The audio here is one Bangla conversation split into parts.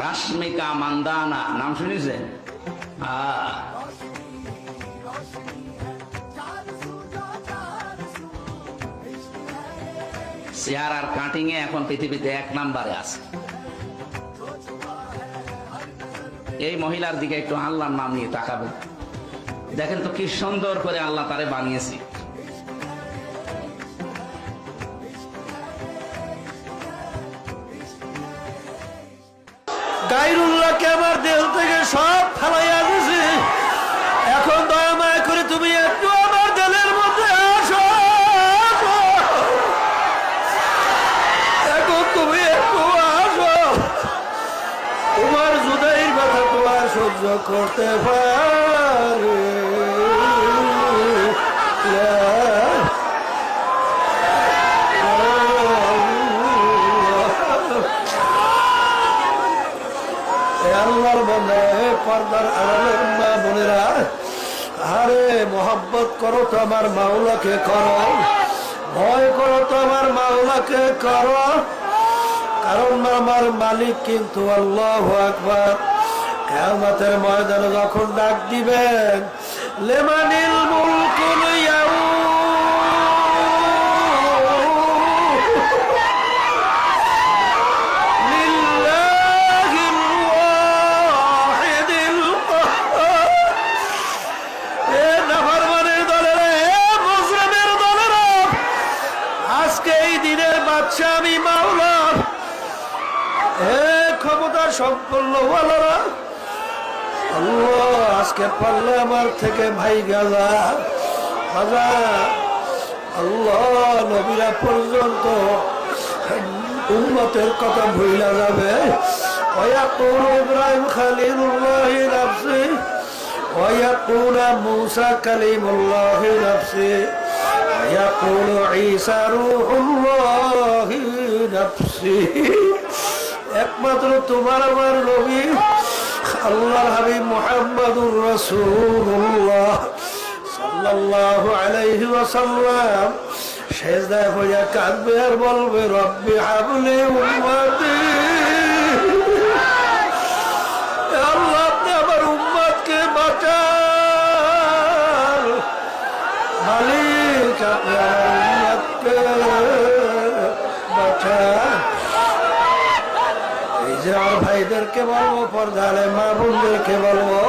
রাশমিকা মান্দানা নাম শুনেছেন? চেহারার কাটিং এ এখন পৃথিবীতে 1 নম্বরে আছে। এই মহিলার দিকে একটু আল্লাহর নাম নিয়ে তাকাবেন, দেখেন তো কি সুন্দর করে আল্লাহ তারে বানিয়েছে। গায়রুল্লাহকে আমার দেহ থেকে সব ফালাইয়া দিছি। এখন দয়া মায়া করে তুমি একটু আমার দিলের মধ্যে আসো। এখন তুমি একটু আসো। তোমার জুদাইর কথা তোমার সহ্য করতে পারে। আল্লাহর বন্ধা, পর্দার আড়ালের মা বোনেরা, আরে মোহাব্বত করো তো আমার মাওলাকে করো, ভয় করো তো আমার মাওলাকে করো, কারণ আমার মালিক কিন্তু আল্লাহু আকবার। কিয়ামতের ময়দানে যখন ডাক দিবেন, লিমানিল মুলকুল ইয়াউম, আমি মাওলা। হে ক্ষমতার সম্পন্ন ওয়ালারা, আল্লাহ আজকে পারলে আমার থেকে ভাই গাজা হাজা। আল্লাহ নবীরা পর্যন্ত উম্মতের কথা ভুলা যাবে। ওয়ায়াকুল ইব্রাহিম খলিলুল্লাহ নাফসি, ওয়ায়াকুল মূসা কালিমুল্লাহ নাফসি, يقول عيسى روح الله نفسي। একমাত্র তোমার আমার নবী আল্লাহর হাবিব মুহাম্মদুর রাসূলুল্লাহ সাল্লাল্লাহু আলাইহি ওয়াসাল্লাম সিজদায় হইয়া কাঁদবে আর বলবে, রব্বি হাবলি উম্মতি। আল্লাহ আপনি আমার উম্মতকে বাঁচান। মালিক এই যে আমার ভাইদেরকে বলবো, পর্দারে মা বোনদেরকে বলবো,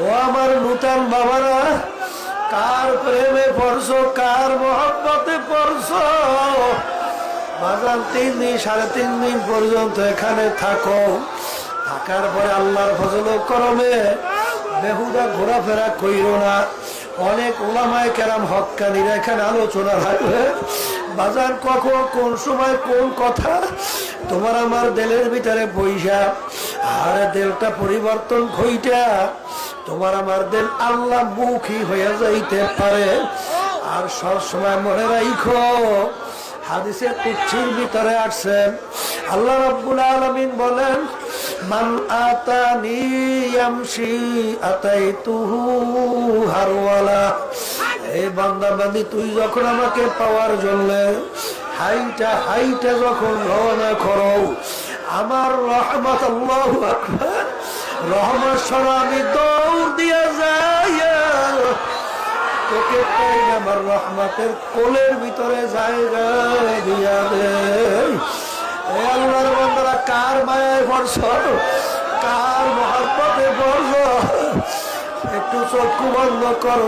ও আমার নূতন বাবারা, কার প্রেমে পড়ছো, কার মহব্বতে পড়ছো, বাজার 3 দিন 3.5 দিন পর্যন্ত এখানে থাকো। থাকার পরে আল্লাহর ফজল ও করমে বেহুদা ঘোরাফেরা কইরো না। অনেক ওলামায়ে কেরাম হক্কানিরা এখানে আলোচনা রাখবে। বাজার কখন কোন সময় কোন কথা তোমার আমার দিলের ভিতরে বইসা, আর দিলটা পরিবর্তন হইটা তোমার আমার দিল আল্লাহ মুখী হয়ে যাইতে পারে। আর সব সময় মনে রাখো, হাদিসের কুচ্ছির ভিতরে আসছেন আল্লাহ রাব্বুল আলামিন বলেন, মান আতানি ইয়ামশি আতাইতুহু হারওয়ালা। এই বান্দা বান্দি, তুই যখন আমাকে পাওয়ার জন্য হাইটা হাইটা যখন রওনা করো, আমার রহমত, আল্লাহু আকবার, রহমত সরা আমি দৌড় দিয়া যাই, তোকে পাই আমার রহমতের কোলের ভিতরে জায়গা দিয়া দে। আল্লাহর বান্দারা, কার মায়ায় পড়ছো, কার মহব্বতে পড়ছো, একটু চক্ষু বন্ধ করো।